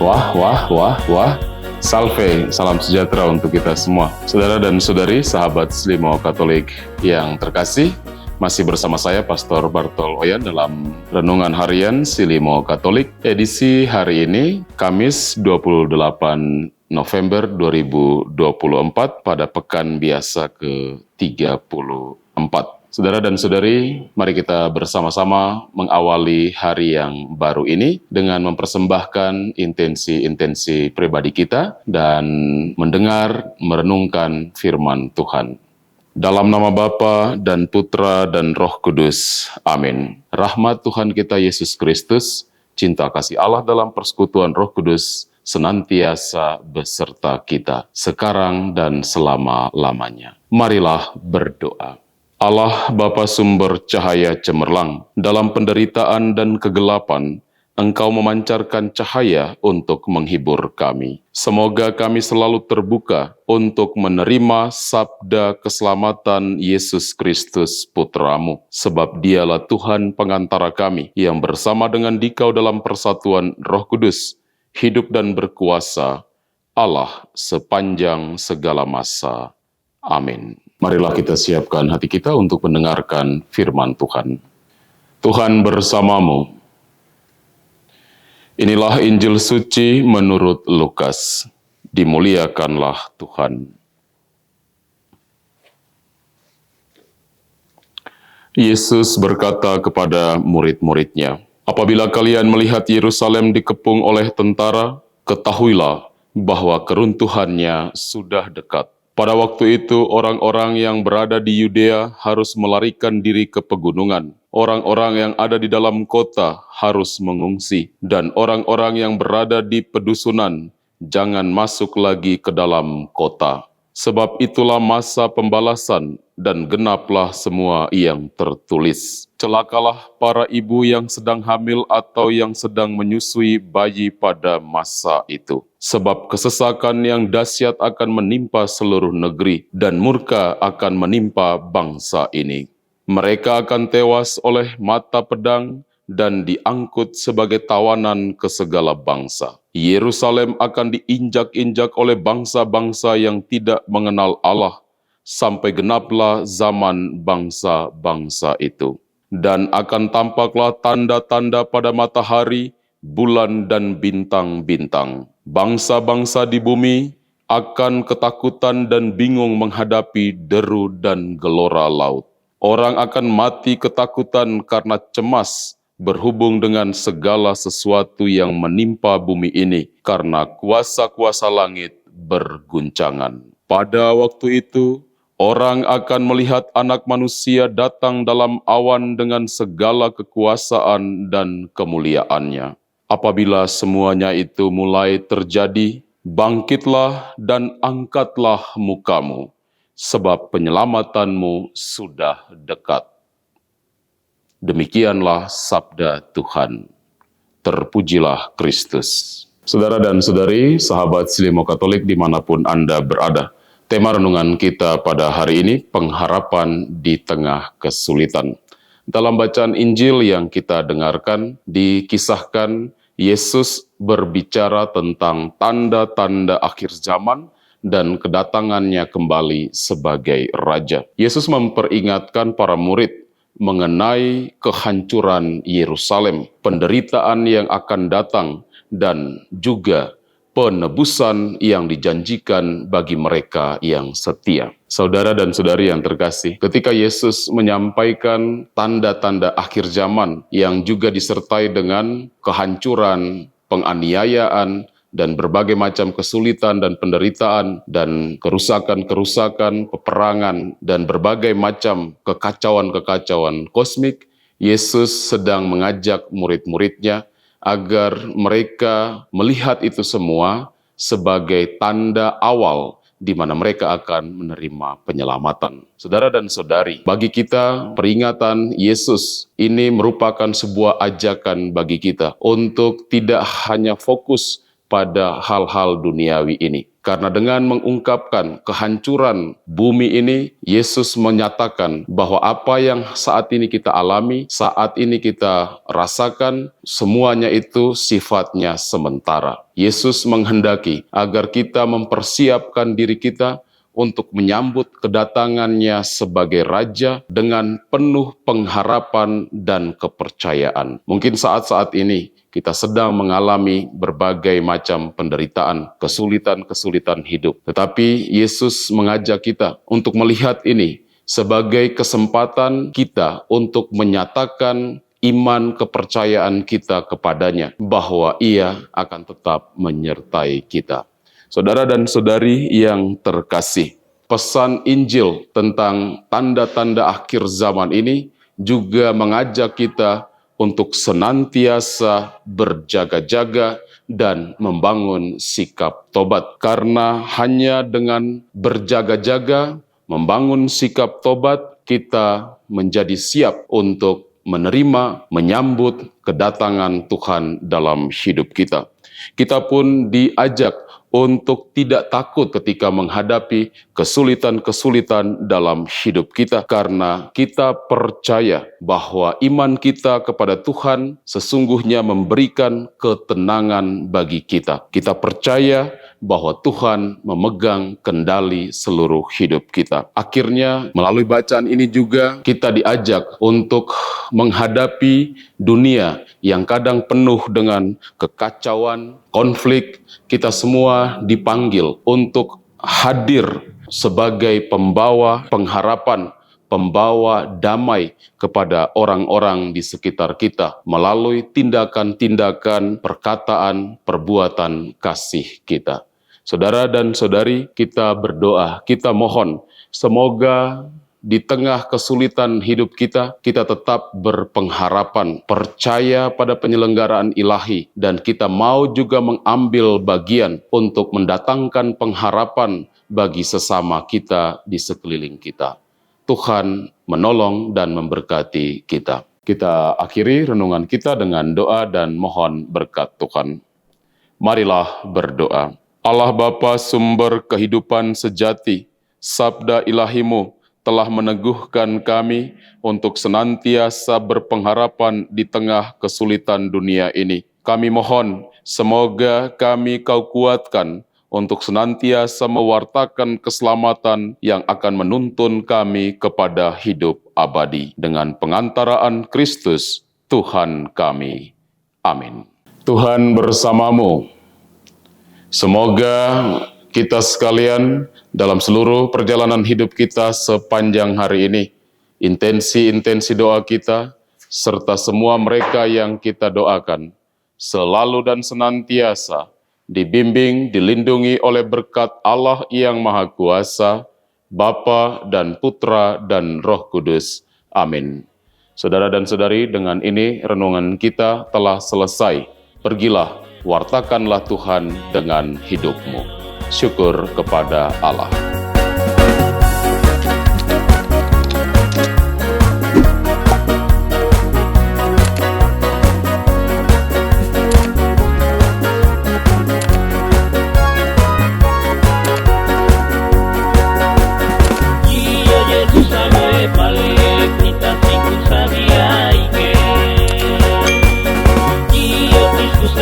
Wah. Salve, salam sejahtera untuk kita semua. Saudara dan saudari, sahabat Slimo Katolik yang terkasih, masih bersama saya Pastor Bartol Oyan dalam Renungan Harian Slimo Katolik. Edisi hari ini, Kamis 28 November 2024 pada Pekan Biasa ke-34. Saudara dan saudari, mari kita bersama-sama mengawali hari yang baru ini dengan mempersembahkan intensi-intensi pribadi kita dan mendengar, merenungkan firman Tuhan. Dalam nama Bapa dan Putra dan Roh Kudus. Amin. Rahmat Tuhan kita Yesus Kristus, cinta kasih Allah dalam persekutuan Roh Kudus, senantiasa beserta kita, sekarang dan selama-lamanya. Marilah berdoa. Allah Bapa sumber cahaya cemerlang, dalam penderitaan dan kegelapan, Engkau memancarkan cahaya untuk menghibur kami. Semoga kami selalu terbuka untuk menerima sabda keselamatan Yesus Kristus Putra-Mu, sebab Dialah Tuhan pengantara kami, yang bersama dengan Dikau dalam persatuan Roh Kudus, hidup dan berkuasa, Allah sepanjang segala masa. Amin. Marilah kita siapkan hati kita untuk mendengarkan firman Tuhan. Tuhan bersamamu. Inilah Injil suci menurut Lukas. Dimuliakanlah Tuhan. Yesus berkata kepada murid-muridnya, "Apabila kalian melihat Yerusalem dikepung oleh tentara, ketahuilah bahwa keruntuhannya sudah dekat. Pada waktu itu, orang-orang yang berada di Yudea harus melarikan diri ke pegunungan. Orang-orang yang ada di dalam kota harus mengungsi, dan orang-orang yang berada di pedusunan jangan masuk lagi ke dalam kota. Sebab itulah masa pembalasan, dan genaplah semua yang tertulis. Celakalah para ibu yang sedang hamil atau yang sedang menyusui bayi pada masa itu. Sebab kesesakan yang dahsyat akan menimpa seluruh negeri, dan murka akan menimpa bangsa ini. Mereka akan tewas oleh mata pedang, dan diangkut sebagai tawanan ke segala bangsa. Yerusalem akan diinjak-injak oleh bangsa-bangsa yang tidak mengenal Allah, sampai genaplah zaman bangsa-bangsa itu. Dan akan tampaklah tanda-tanda pada matahari, bulan dan bintang-bintang. Bangsa-bangsa di bumi akan ketakutan dan bingung menghadapi deru dan gelora laut. Orang akan mati ketakutan karena cemas, berhubung dengan segala sesuatu yang menimpa bumi ini, karena kuasa-kuasa langit berguncangan. Pada waktu itu, orang akan melihat Anak Manusia datang dalam awan dengan segala kekuasaan dan kemuliaannya. Apabila semuanya itu mulai terjadi, bangkitlah dan angkatlah mukamu, sebab penyelamatanmu sudah dekat." Demikianlah sabda Tuhan. Terpujilah Kristus. Saudara dan saudari, sahabat Slimo Katolik dimanapun Anda berada, tema renungan kita pada hari ini, pengharapan di tengah kesulitan. Dalam bacaan Injil yang kita dengarkan, dikisahkan Yesus berbicara tentang tanda-tanda akhir zaman dan kedatangannya kembali sebagai Raja. Yesus memperingatkan para murid mengenai kehancuran Yerusalem, penderitaan yang akan datang, dan juga penebusan yang dijanjikan bagi mereka yang setia. Saudara dan saudari yang terkasih, ketika Yesus menyampaikan tanda-tanda akhir zaman yang juga disertai dengan kehancuran, penganiayaan, dan berbagai macam kesulitan dan penderitaan, dan kerusakan-kerusakan, peperangan, dan berbagai macam kekacauan-kekacauan kosmik, Yesus sedang mengajak murid-muridnya agar mereka melihat itu semua sebagai tanda awal di mana mereka akan menerima penyelamatan. Saudara dan saudari, bagi kita peringatan Yesus ini merupakan sebuah ajakan bagi kita untuk tidak hanya fokus pada hal-hal duniawi ini, Karena dengan mengungkapkan kehancuran bumi ini, Yesus menyatakan bahwa apa yang saat ini kita alami, saat ini kita rasakan, semuanya itu sifatnya sementara. Yesus menghendaki agar kita mempersiapkan diri kita untuk menyambut kedatangannya sebagai Raja dengan penuh pengharapan dan kepercayaan. Mungkin saat-saat ini kita sedang mengalami berbagai macam penderitaan, kesulitan-kesulitan hidup. Tetapi Yesus mengajak kita untuk melihat ini sebagai kesempatan kita untuk menyatakan iman kepercayaan kita kepadanya, bahwa Ia akan tetap menyertai kita. Saudara dan saudari yang terkasih, pesan Injil tentang tanda-tanda akhir zaman ini juga mengajak kita untuk senantiasa berjaga-jaga dan membangun sikap tobat. Karena hanya dengan berjaga-jaga, membangun sikap tobat, kita menjadi siap untuk menerima, menyambut kedatangan Tuhan dalam hidup kita. Kita pun diajak untuk tidak takut ketika menghadapi kesulitan-kesulitan dalam hidup kita, karena kita percaya bahwa iman kita kepada Tuhan sesungguhnya memberikan ketenangan bagi kita. Kita percaya bahwa Tuhan memegang kendali seluruh hidup kita. Akhirnya, melalui bacaan ini juga kita diajak untuk menghadapi dunia yang kadang penuh dengan kekacauan, konflik. Kita semua dipanggil untuk hadir sebagai pembawa pengharapan, pembawa damai kepada orang-orang di sekitar kita melalui tindakan-tindakan, perkataan, perbuatan kasih kita. Saudara dan saudari, kita berdoa, kita mohon semoga di tengah kesulitan hidup kita, kita tetap berpengharapan, percaya pada penyelenggaraan ilahi, dan kita mau juga mengambil bagian untuk mendatangkan pengharapan bagi sesama kita di sekeliling kita. Tuhan menolong dan memberkati kita. Kita akhiri renungan kita dengan doa dan mohon berkat Tuhan. Marilah berdoa. Allah Bapa sumber kehidupan sejati, sabda ilahi-Mu telah meneguhkan kami untuk senantiasa berpengharapan di tengah kesulitan dunia ini. Kami mohon, semoga kami Kau kuatkan untuk senantiasa mewartakan keselamatan yang akan menuntun kami kepada hidup abadi. Dengan pengantaraan Kristus, Tuhan kami. Amin. Tuhan bersamamu. Semoga kita sekalian dalam seluruh perjalanan hidup kita sepanjang hari ini, intensi-intensi doa kita, serta semua mereka yang kita doakan, selalu dan senantiasa dibimbing, dilindungi oleh berkat Allah yang Maha Kuasa, Bapa dan Putra dan Roh Kudus. Amin. Saudara dan saudari, dengan ini renungan kita telah selesai. Pergilah, wartakanlah Tuhan dengan hidupmu. Syukur kepada Allah. Io Gesù sabe pale kita siku sabia ike. Io Kristus